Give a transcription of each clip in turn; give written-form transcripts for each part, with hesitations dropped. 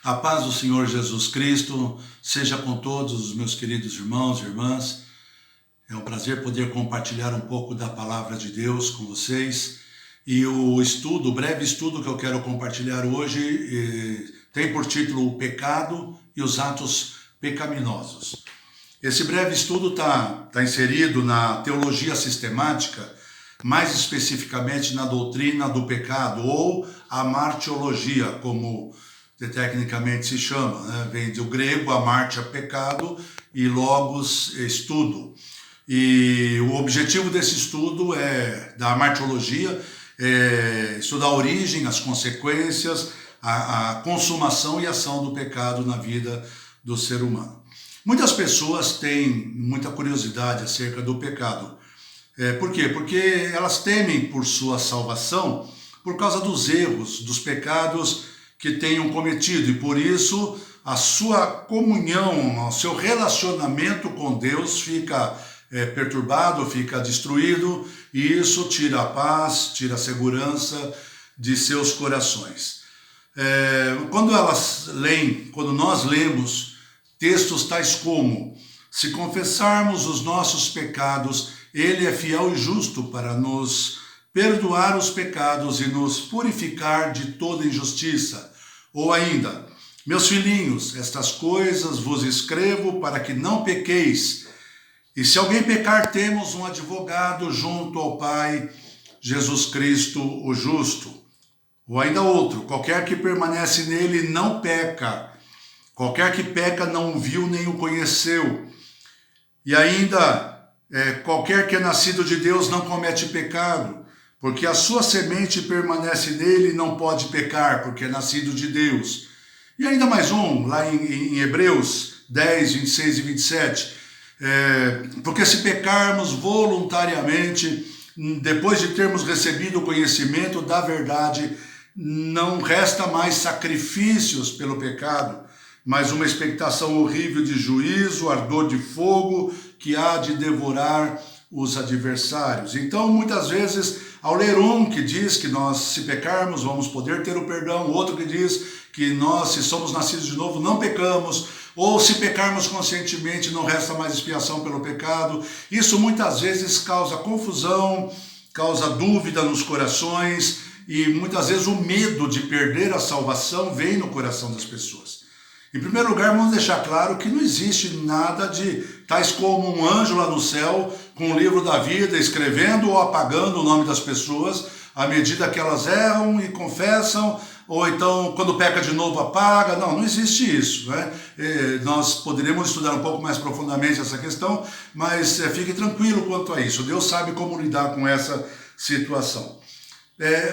A paz do Senhor Jesus Cristo seja com todos os meus queridos irmãos e irmãs. É um prazer poder compartilhar um pouco da palavra de Deus com vocês. E o breve estudo que eu quero compartilhar hoje tem por título O Pecado e os Atos Pecaminosos. Esse breve estudo está inserido na teologia sistemática, mais especificamente na doutrina do pecado, ou a martiologia, como tecnicamente se chama, né? Vem do grego amartia, pecado, e logos, estudo. E o objetivo desse estudo da martiologia é estudar a origem, as consequências, a consumação e ação do pecado na vida do ser humano. Muitas pessoas têm muita curiosidade acerca do pecado. Por quê? Porque elas temem por sua salvação por causa dos erros, dos pecados que tenham cometido, e por isso a sua comunhão, o seu relacionamento com Deus fica perturbado, fica destruído, e isso tira a paz, tira a segurança de seus corações. Quando nós lemos textos tais como: se confessarmos os nossos pecados, Ele é fiel e justo para nos perdoar os pecados e nos purificar de toda injustiça. Ou ainda: meus filhinhos, estas coisas vos escrevo para que não pequeis. E se alguém pecar, temos um advogado junto ao Pai, Jesus Cristo, o justo. Ou ainda outro: qualquer que permanece nele não peca. Qualquer que peca não o viu nem o conheceu. E ainda, qualquer que é nascido de Deus não comete pecado, porque a sua semente permanece nele e não pode pecar, porque é nascido de Deus. E ainda mais um, lá em Hebreus 10, 26 e 27, porque se pecarmos voluntariamente, depois de termos recebido o conhecimento da verdade, não resta mais sacrifícios pelo pecado, mas uma expectação horrível de juízo, ardor de fogo, que há de devorar os adversários. Então, muitas vezes, ao ler um que diz que nós, se pecarmos, vamos poder ter o perdão, outro que diz que nós, se somos nascidos de novo, não pecamos, ou se pecarmos conscientemente, não resta mais expiação pelo pecado. Isso muitas vezes causa confusão, causa dúvida nos corações, e muitas vezes o medo de perder a salvação vem no coração das pessoas. Em primeiro lugar, vamos deixar claro que não existe nada de tais como um anjo lá no céu com o livro da vida, escrevendo ou apagando o nome das pessoas à medida que elas erram e confessam, ou então quando peca de novo apaga. Não existe isso, né? Nós poderíamos estudar um pouco mais profundamente essa questão, mas fique tranquilo quanto a isso. Deus sabe como lidar com essa situação.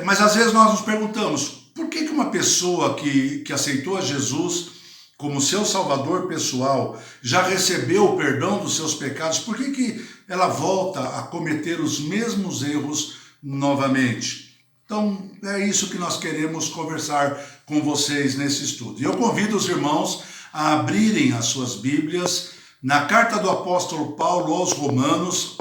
Mas às vezes nós nos perguntamos: por que uma pessoa que aceitou a Jesus como seu salvador pessoal, já recebeu o perdão dos seus pecados, por que ela volta a cometer os mesmos erros novamente? Então, é isso que nós queremos conversar com vocês nesse estudo. E eu convido os irmãos a abrirem as suas Bíblias na carta do apóstolo Paulo aos Romanos.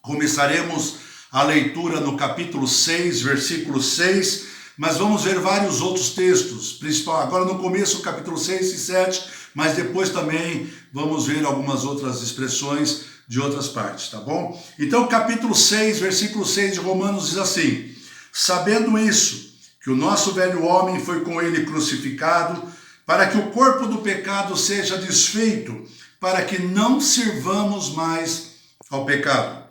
Começaremos a leitura no capítulo 6, versículo 6, mas vamos ver vários outros textos, principal agora no começo, capítulo 6 e 7, mas depois também vamos ver algumas outras expressões de outras partes, tá bom? Então, capítulo 6, versículo 6 de Romanos diz assim: sabendo isso, que o nosso velho homem foi com ele crucificado, para que o corpo do pecado seja desfeito, para que não sirvamos mais ao pecado.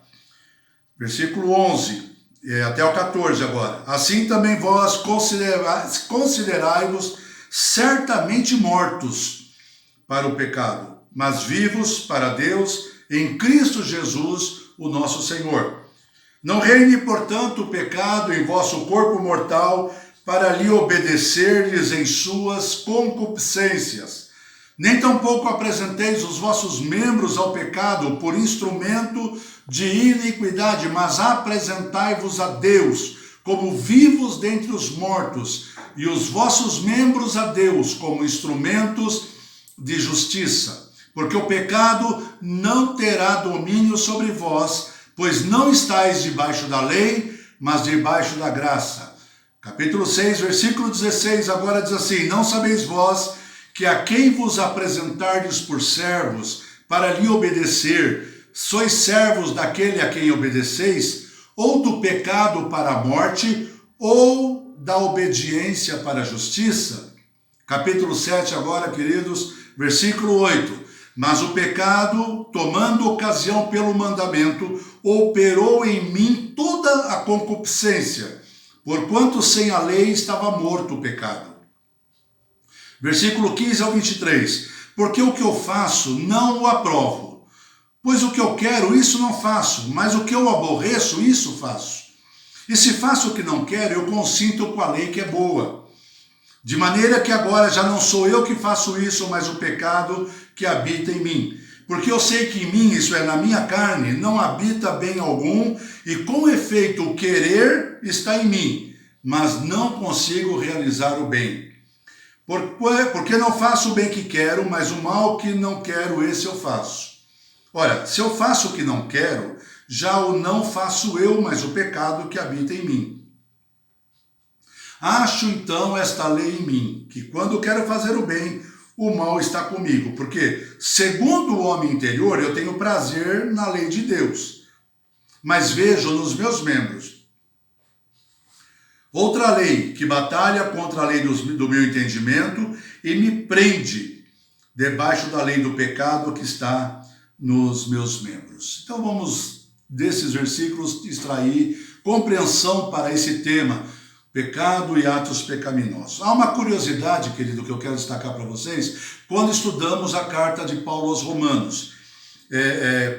Versículo 11. Até o 14 agora. Assim também vós considerai-vos certamente mortos para o pecado, mas vivos para Deus em Cristo Jesus, o nosso Senhor. Não reine, portanto, o pecado em vosso corpo mortal, para lhe obedecer-lhes em suas concupiscências. Nem tampouco apresenteis os vossos membros ao pecado por instrumento de iniquidade, mas apresentai-vos a Deus como vivos dentre os mortos, e os vossos membros a Deus como instrumentos de justiça. Porque o pecado não terá domínio sobre vós, pois não estáis debaixo da lei, mas debaixo da graça. Capítulo 6, versículo 16, agora diz assim: não sabeis vós que a quem vos apresentardes por servos para lhe obedecer, sois servos daquele a quem obedeceis, ou do pecado para a morte, ou da obediência para a justiça? Capítulo 7 agora, queridos, versículo 8. Mas o pecado, tomando ocasião pelo mandamento, operou em mim toda a concupiscência, porquanto sem a lei estava morto o pecado. Versículo 15 ao 23. Porque o que eu faço não o aprovo, pois o que eu quero, isso não faço, mas o que eu aborreço, isso faço. E se faço o que não quero, eu consinto com a lei que é boa. De maneira que agora já não sou eu que faço isso, mas o pecado que habita em mim. Porque eu sei que em mim, isso é, na minha carne, não habita bem algum, e com efeito o querer está em mim, mas não consigo realizar o bem. Porque não faço o bem que quero, mas o mal que não quero, esse eu faço. Ora, se eu faço o que não quero, já o não faço eu, mas o pecado que habita em mim. Acho então esta lei em mim, que quando quero fazer o bem, o mal está comigo, porque, segundo o homem interior, eu tenho prazer na lei de Deus, mas vejo nos meus membros outra lei que batalha contra a lei do meu entendimento e me prende debaixo da lei do pecado que está nos meus membros. Então vamos, desses versículos, extrair compreensão para esse tema, pecado e atos pecaminosos. Há uma curiosidade, querido, que eu quero destacar para vocês, quando estudamos a carta de Paulo aos Romanos.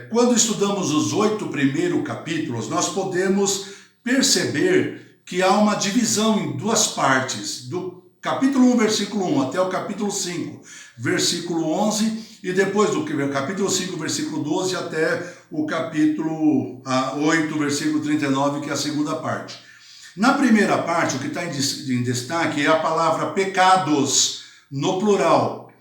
Quando estudamos os 8 primeiros capítulos, nós podemos perceber que há uma divisão em duas partes, do capítulo 1, versículo 1 até o capítulo 5, versículo 11, e depois do capítulo 5, versículo 12 até o capítulo 8, versículo 39, que é a segunda parte. Na primeira parte, o que está em destaque é a palavra pecados, no plural.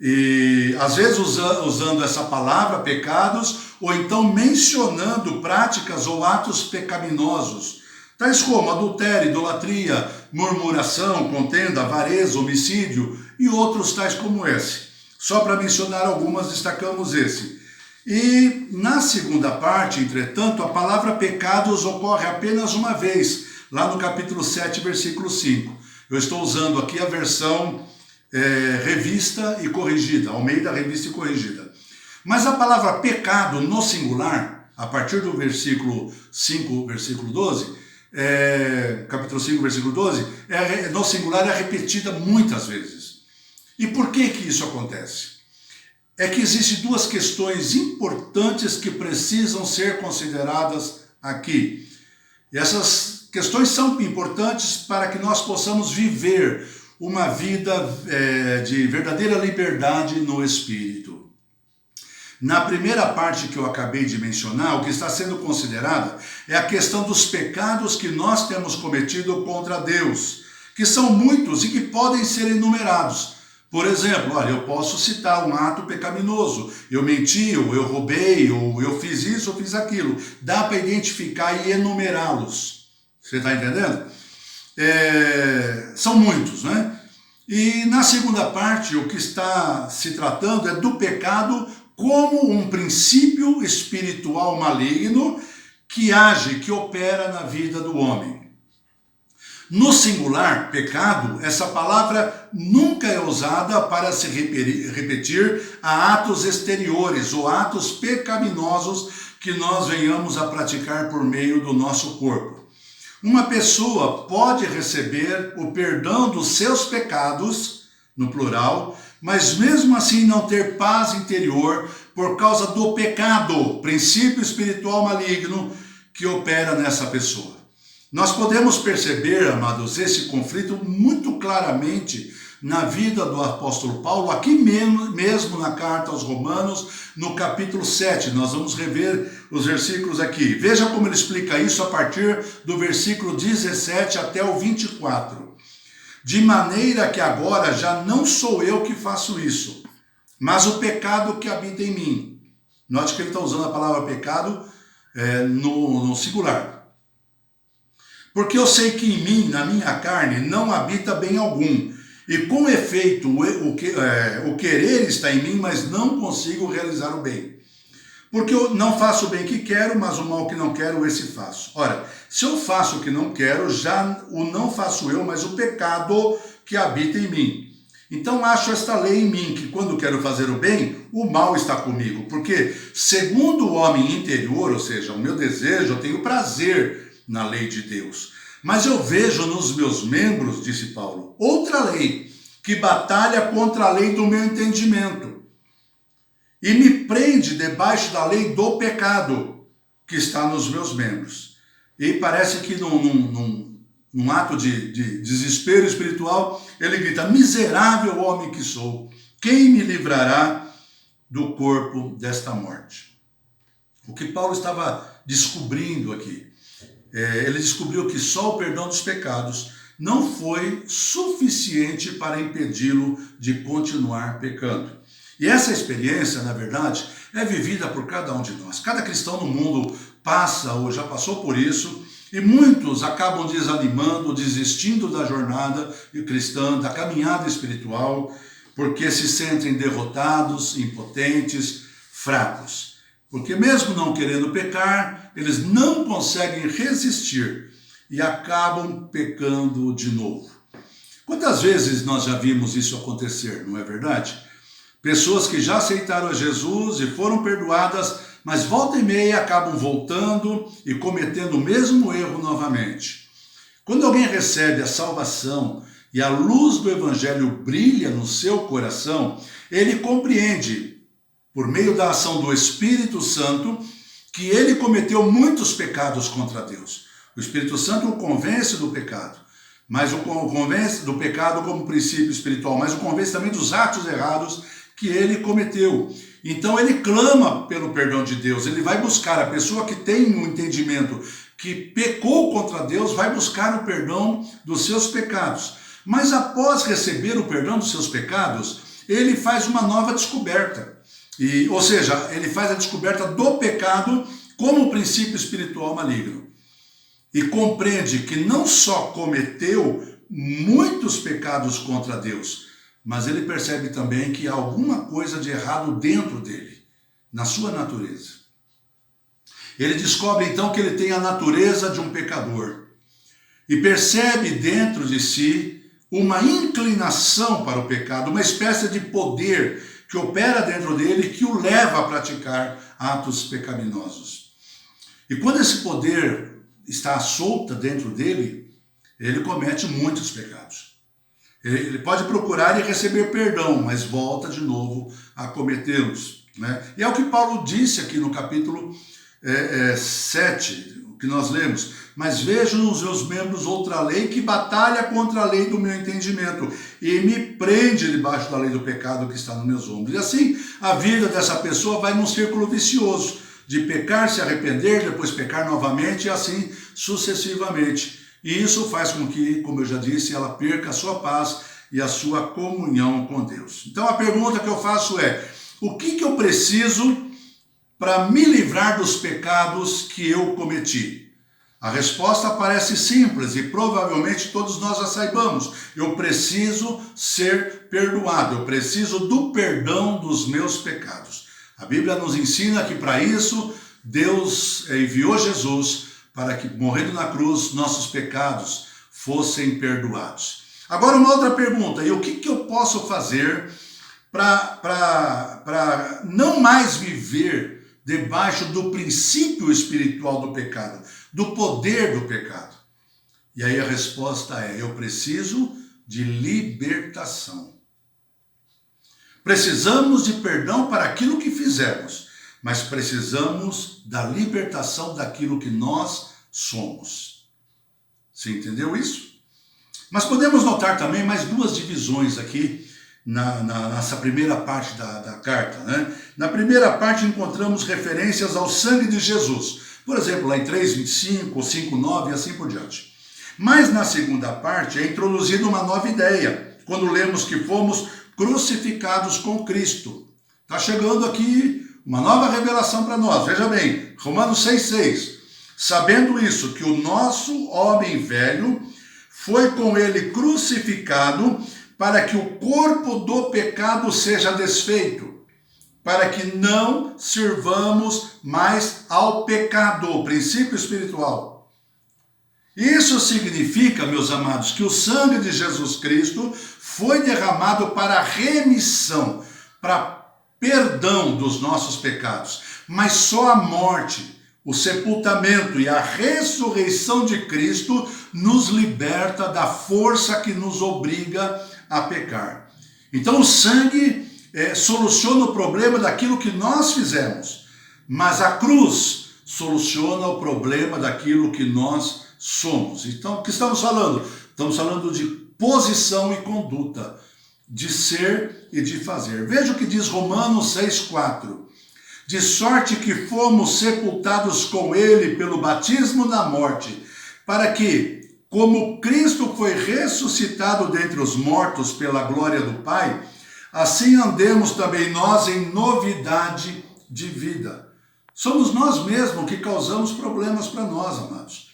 E às vezes usando essa palavra, pecados, ou então mencionando práticas ou atos pecaminosos, tais como adultério, idolatria, murmuração, contenda, avareza, homicídio e outros tais como esse. Só para mencionar algumas, destacamos esse. E na segunda parte, entretanto, a palavra pecados ocorre apenas uma vez, lá no capítulo 7, versículo 5. Eu estou usando aqui a versão revista e corrigida, Almeida Revista e Corrigida. Mas a palavra pecado no singular, a partir do versículo 5, versículo 12, capítulo 5, versículo 12, no singular é repetida muitas vezes. E por que isso acontece? É que existem duas questões importantes que precisam ser consideradas aqui. E essas questões são importantes para que nós possamos viver uma vida de verdadeira liberdade no Espírito. Na primeira parte que eu acabei de mencionar, o que está sendo considerado é a questão dos pecados que nós temos cometido contra Deus, que são muitos e que podem ser enumerados. Por exemplo, olha, eu posso citar um ato pecaminoso, eu menti, ou eu roubei, ou eu fiz isso, ou fiz aquilo. Dá para identificar e enumerá-los. Você está entendendo? São muitos, né? E na segunda parte, o que está se tratando é do pecado como um princípio espiritual maligno que age, que opera na vida do homem. No singular, pecado, essa palavra nunca é usada para se repetir a atos exteriores ou atos pecaminosos que nós venhamos a praticar por meio do nosso corpo. Uma pessoa pode receber o perdão dos seus pecados, no plural, mas mesmo assim não ter paz interior por causa do pecado, princípio espiritual maligno que opera nessa pessoa. Nós podemos perceber, amados, esse conflito muito claramente na vida do apóstolo Paulo, aqui mesmo na carta aos Romanos, no capítulo 7. Nós vamos rever os versículos aqui. Veja como ele explica isso a partir do versículo 17 até o 24. De maneira que agora já não sou eu que faço isso, mas o pecado que habita em mim. Note que ele está usando a palavra pecado no singular. Porque eu sei que em mim, na minha carne, não habita bem algum. E com efeito, o querer está em mim, mas não consigo realizar o bem. Porque eu não faço o bem que quero, mas o mal que não quero, esse faço. Ora, se eu faço o que não quero, já o não faço eu, mas o pecado que habita em mim. Então acho esta lei em mim, que quando quero fazer o bem, o mal está comigo. Porque segundo o homem interior, ou seja, o meu desejo, eu tenho prazer na lei de Deus. Mas eu vejo nos meus membros, disse Paulo, outra lei, que batalha contra a lei do meu entendimento. E me prende debaixo da lei do pecado, que está nos meus membros. E parece que num ato de desespero espiritual, ele grita, miserável homem que sou, quem me livrará do corpo desta morte? O que Paulo estava descobrindo aqui, ele descobriu que só o perdão dos pecados não foi suficiente para impedi-lo de continuar pecando. E essa experiência, na verdade, é vivida por cada um de nós. Cada cristão no mundo passa ou já passou por isso, e muitos acabam desanimando, desistindo da jornada cristã, da caminhada espiritual, porque se sentem derrotados, impotentes, fracos. Porque mesmo não querendo pecar, eles não conseguem resistir e acabam pecando de novo. Quantas vezes nós já vimos isso acontecer, não é verdade? Pessoas que já aceitaram a Jesus e foram perdoadas, mas volta e meia acabam voltando e cometendo o mesmo erro novamente. Quando alguém recebe a salvação e a luz do Evangelho brilha no seu coração, ele compreende, por meio da ação do Espírito Santo, que ele cometeu muitos pecados contra Deus. O Espírito Santo o convence do pecado, mas o convence do pecado como princípio espiritual, mas o convence também dos atos errados que ele cometeu. Então ele clama pelo perdão de Deus, ele vai buscar, a pessoa que tem um entendimento que pecou contra Deus, vai buscar o perdão dos seus pecados. Mas após receber o perdão dos seus pecados, ele faz uma nova descoberta. Ou seja, ele faz a descoberta do pecado como princípio espiritual maligno. E compreende que não só cometeu muitos pecados contra Deus, mas ele percebe também que há alguma coisa de errado dentro dele, na sua natureza. Ele descobre então que ele tem a natureza de um pecador e percebe dentro de si uma inclinação para o pecado, uma espécie de poder que opera dentro dele que o leva a praticar atos pecaminosos. E quando esse poder está solta dentro dele, ele comete muitos pecados. Ele pode procurar e receber perdão, mas volta de novo a cometê-los, né? E é o que Paulo disse aqui no capítulo 7, o que nós lemos. Mas vejo nos meus membros outra lei que batalha contra a lei do meu entendimento e me prende debaixo da lei do pecado que está nos meus ombros. E assim a vida dessa pessoa vai num círculo vicioso, de pecar, se arrepender, depois pecar novamente e assim sucessivamente. E isso faz com que, como eu já disse, ela perca a sua paz e a sua comunhão com Deus. Então a pergunta que eu faço é, o que eu preciso para me livrar dos pecados que eu cometi? A resposta parece simples e provavelmente todos nós a saibamos. Eu preciso ser perdoado, eu preciso do perdão dos meus pecados. A Bíblia nos ensina que para isso Deus enviou Jesus para que, morrendo na cruz, nossos pecados fossem perdoados. Agora uma outra pergunta, e o que eu posso fazer para não mais viver debaixo do princípio espiritual do pecado, do poder do pecado? E aí a resposta é, eu preciso de libertação. Precisamos de perdão para aquilo que fizemos, mas precisamos da libertação daquilo que nós somos. Você entendeu isso? Mas podemos notar também mais duas divisões aqui nessa primeira parte da carta, né? Na primeira parte encontramos referências ao sangue de Jesus. Por exemplo, lá em 3:25, 5:9 e assim por diante. Mas na segunda parte é introduzida uma nova ideia, quando lemos que fomos crucificados com Cristo. Está chegando aqui uma nova revelação para nós. Veja bem, Romanos 6:6. Sabendo isso, que o nosso homem velho foi com ele crucificado para que o corpo do pecado seja desfeito, para que não sirvamos mais ao pecado, princípio espiritual. Isso significa, meus amados, que o sangue de Jesus Cristo foi derramado para remissão, para perdão dos nossos pecados. Mas só a morte, o sepultamento e a ressurreição de Cristo nos liberta da força que nos obriga a pecar. Então o sangue soluciona o problema daquilo que nós fizemos, mas a cruz soluciona o problema daquilo que nós somos. Então, o que estamos falando? Estamos falando de posição e conduta, de ser e de fazer. Veja o que diz Romanos 6,4. De sorte que fomos sepultados com ele pelo batismo na morte, para que, como Cristo foi ressuscitado dentre os mortos pela glória do Pai, assim andemos também nós em novidade de vida. Somos nós mesmos que causamos problemas para nós, amados.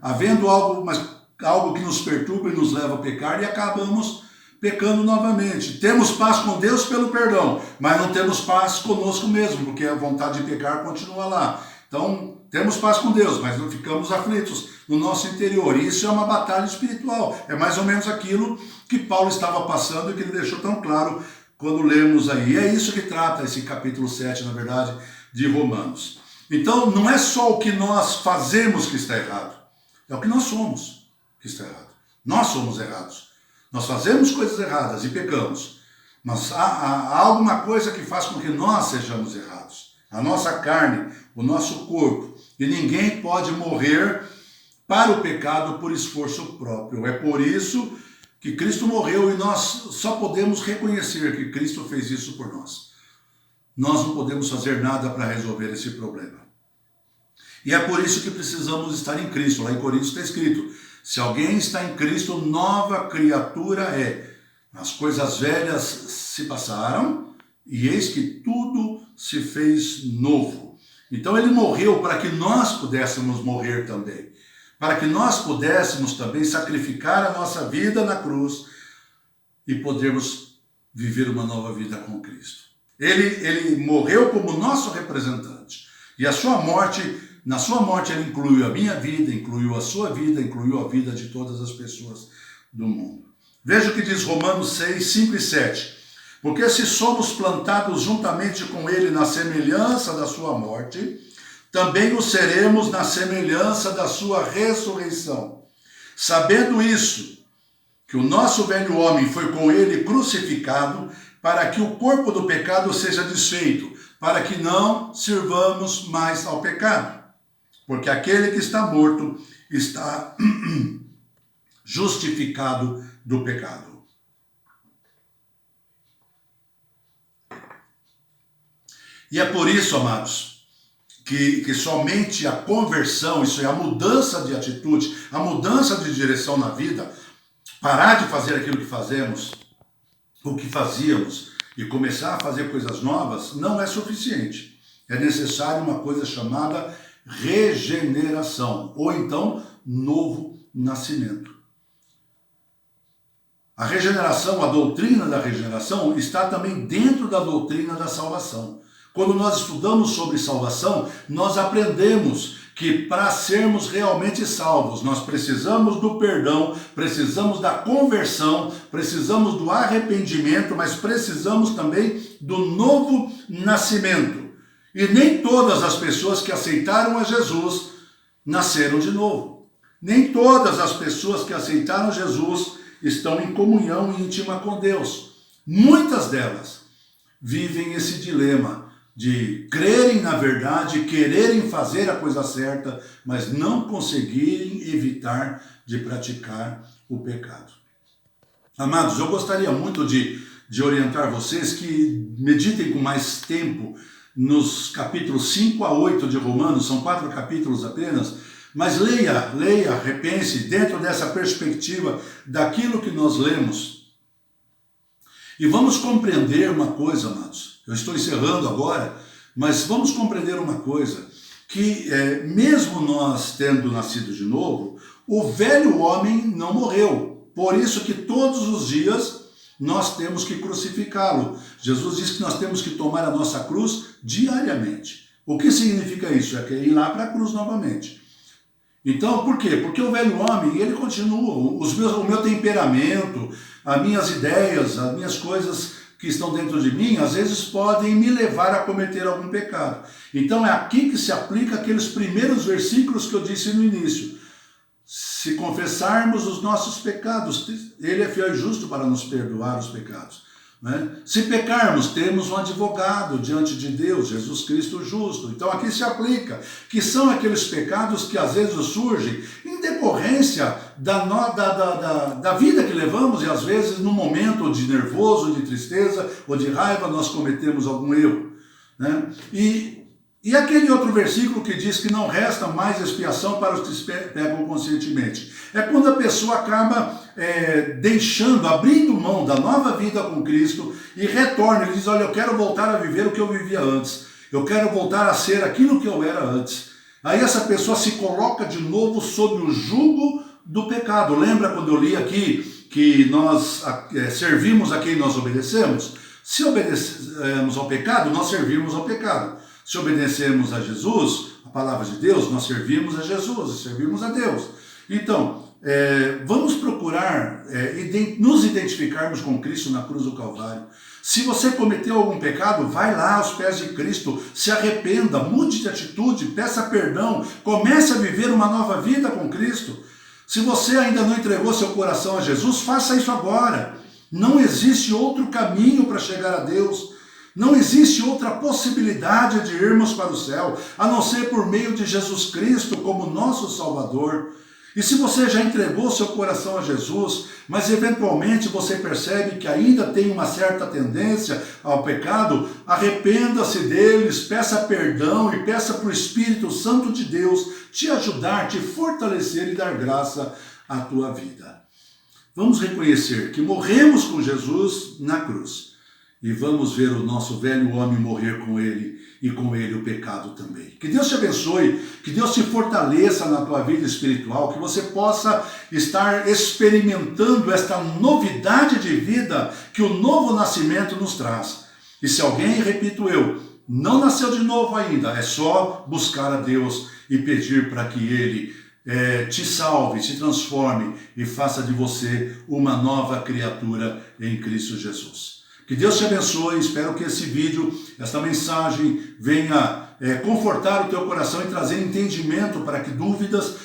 Havendo algo que nos perturba e nos leva a pecar e acabamos pecando novamente. Temos paz com Deus pelo perdão, mas não temos paz conosco mesmo, porque a vontade de pecar continua lá. Então, temos paz com Deus, mas não ficamos aflitos no nosso interior. E isso é uma batalha espiritual. É mais ou menos aquilo que Paulo estava passando e que ele deixou tão claro quando lemos aí. E é isso que trata esse capítulo 7, na verdade, de Romanos. Então, não é só o que nós fazemos que está errado, é o que nós somos que está errado. Nós somos errados. Nós fazemos coisas erradas e pecamos, mas há alguma coisa que faz com que nós sejamos errados. A nossa carne, o nosso corpo. E ninguém pode morrer para o pecado por esforço próprio. É por isso que Cristo morreu e nós só podemos reconhecer que Cristo fez isso por nós. Nós não podemos fazer nada para resolver esse problema. E é por isso que precisamos estar em Cristo. Lá em Coríntios está escrito: se alguém está em Cristo, nova criatura é. As coisas velhas se passaram e eis que tudo se fez novo. Então ele morreu para que nós pudéssemos morrer também. Para que nós pudéssemos também sacrificar a nossa vida na cruz e podermos viver uma nova vida com Cristo. Ele morreu como nosso representante. E a sua morte, na sua morte ele incluiu a minha vida, incluiu a sua vida, incluiu a vida de todas as pessoas do mundo. Veja o que diz Romanos 6, 5 e 7. Porque se somos plantados juntamente com ele na semelhança da sua morte, também o seremos na semelhança da sua ressurreição. Sabendo isso, que o nosso velho homem foi com ele crucificado, para que o corpo do pecado seja desfeito, para que não sirvamos mais ao pecado. Porque aquele que está morto está justificado do pecado. E é por isso, amados, que somente a conversão, isso é a mudança de atitude, a mudança de direção na vida, parar de fazer aquilo que fazemos, o que fazíamos, e começar a fazer coisas novas, não é suficiente. É necessário uma coisa chamada regeneração, ou então novo nascimento. A regeneração, a doutrina da regeneração, está também dentro da doutrina da salvação. Quando nós estudamos sobre salvação, nós aprendemos que para sermos realmente salvos, nós precisamos do perdão, precisamos da conversão, precisamos do arrependimento, mas precisamos também do novo nascimento. E nem todas as pessoas que aceitaram a Jesus nasceram de novo. Nem todas as pessoas que aceitaram Jesus estão em comunhão íntima com Deus. Muitas delas vivem esse dilema de crerem na verdade, quererem fazer a coisa certa, mas não conseguirem evitar de praticar o pecado. Amados, eu gostaria muito de orientar vocês que meditem com mais tempo nos capítulos 5 a 8 de Romanos, são 4 capítulos apenas, mas leia, repense dentro dessa perspectiva daquilo que nós lemos. E vamos compreender uma coisa, amados. Eu estou encerrando agora, mas vamos compreender uma coisa, que mesmo nós tendo nascido de novo, o velho homem não morreu. Por isso que todos os dias nós temos que crucificá-lo. Jesus disse que nós temos que tomar a nossa cruz diariamente. O que significa isso? É que ir lá para a cruz novamente. Então, por quê? Porque o velho homem, ele continua, o meu temperamento, as minhas ideias, as minhas coisas que estão dentro de mim, às vezes podem me levar a cometer algum pecado. Então é aqui que se aplica aqueles primeiros versículos que eu disse no início. Se confessarmos os nossos pecados, Ele é fiel e justo para nos perdoar os pecados. Né? Se pecarmos, temos um advogado diante de Deus, Jesus Cristo justo. Então aqui se aplica, que são aqueles pecados que às vezes surgem em decorrência da vida que levamos, e às vezes no momento de nervoso, de tristeza ou de raiva nós cometemos algum erro. Né? E aquele outro versículo que diz que não resta mais expiação para os que se pegam conscientemente. É quando a pessoa acaba abrindo mão da nova vida com Cristo e retorna. Ele diz, olha, eu quero voltar a viver o que eu vivia antes. Eu quero voltar a ser aquilo que eu era antes. Aí essa pessoa se coloca de novo sob o jugo do pecado. Lembra quando eu li aqui que nós servimos a quem nós obedecemos? Se obedecemos ao pecado, nós servimos ao pecado. Se obedecemos a Jesus, a palavra de Deus, nós servimos a Jesus, servimos a Deus. Então, vamos procurar nos identificarmos com Cristo na cruz do Calvário. Se você cometeu algum pecado, vai lá aos pés de Cristo, se arrependa, mude de atitude, peça perdão, comece a viver uma nova vida com Cristo. Se você ainda não entregou seu coração a Jesus, faça isso agora. Não existe outro caminho para chegar a Deus. Não existe outra possibilidade de irmos para o céu, a não ser por meio de Jesus Cristo como nosso Salvador. E se você já entregou seu coração a Jesus, mas eventualmente você percebe que ainda tem uma certa tendência ao pecado, arrependa-se deles, peça perdão e peça para o Espírito Santo de Deus te ajudar, te fortalecer e dar graça à tua vida. Vamos reconhecer que morremos com Jesus na cruz. E vamos ver o nosso velho homem morrer com ele e com ele o pecado também. Que Deus te abençoe, que Deus te fortaleça na tua vida espiritual, que você possa estar experimentando esta novidade de vida que o novo nascimento nos traz. E se alguém, repito eu, não nasceu de novo ainda, é só buscar a Deus e pedir para que Ele te salve, te transforme e faça de você uma nova criatura em Cristo Jesus. Que Deus te abençoe, espero que esse vídeo, esta mensagem venha confortar o teu coração e trazer entendimento para que dúvidas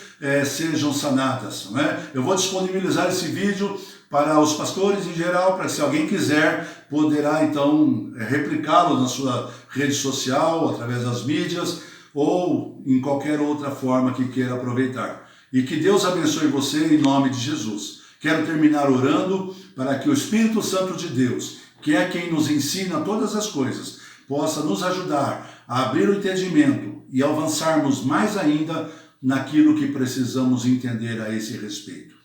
sejam sanadas. Não é? Eu vou disponibilizar esse vídeo para os pastores em geral, para que se alguém quiser, poderá então replicá-lo na sua rede social, através das mídias, ou em qualquer outra forma que queira aproveitar. E que Deus abençoe você em nome de Jesus. Quero terminar orando para que o Espírito Santo de Deus, que é quem nos ensina todas as coisas, possa nos ajudar a abrir o entendimento e avançarmos mais ainda naquilo que precisamos entender a esse respeito.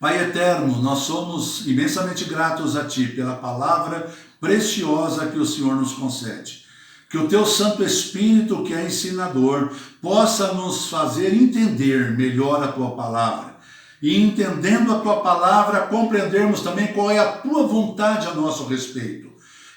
Pai eterno, nós somos imensamente gratos a Ti pela palavra preciosa que o Senhor nos concede. Que o Teu Santo Espírito, que é ensinador, possa nos fazer entender melhor a Tua palavra. E entendendo a Tua palavra, compreendermos também qual é a Tua vontade a nosso respeito.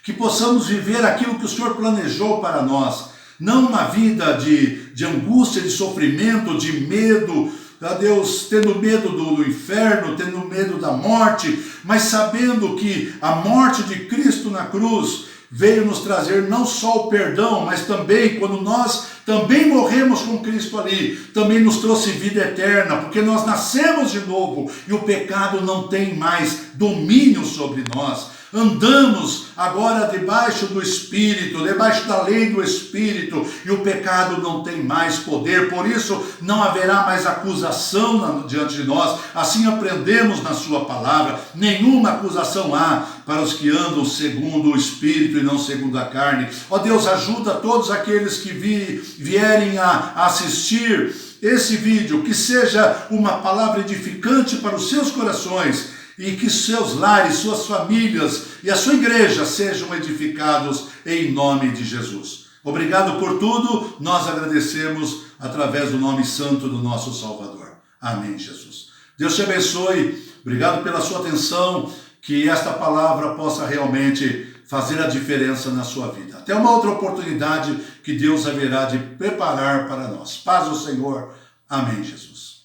Que possamos viver aquilo que o Senhor planejou para nós. Não uma vida de angústia, de sofrimento, de medo, Deus, tendo medo do inferno, tendo medo da morte, mas sabendo que a morte de Cristo na cruz veio nos trazer não só o perdão, mas também, quando nós também morremos com Cristo ali, também nos trouxe vida eterna, porque nós nascemos de novo e o pecado não tem mais domínio sobre nós. Andamos agora debaixo do Espírito, debaixo da lei do Espírito, e o pecado não tem mais poder, por isso não haverá mais acusação diante de nós. Assim aprendemos na sua palavra, nenhuma acusação há para os que andam segundo o Espírito e não segundo a carne. Ó Deus, ajuda todos aqueles que vierem a assistir esse vídeo, que seja uma palavra edificante para os seus corações, e que seus lares, suas famílias e a sua igreja sejam edificados em nome de Jesus. Obrigado por tudo, nós agradecemos através do nome santo do nosso Salvador. Amém, Jesus. Deus te abençoe, obrigado pela sua atenção, que esta palavra possa realmente fazer a diferença na sua vida. Até uma outra oportunidade que Deus haverá de preparar para nós. Paz ao Senhor. Amém, Jesus.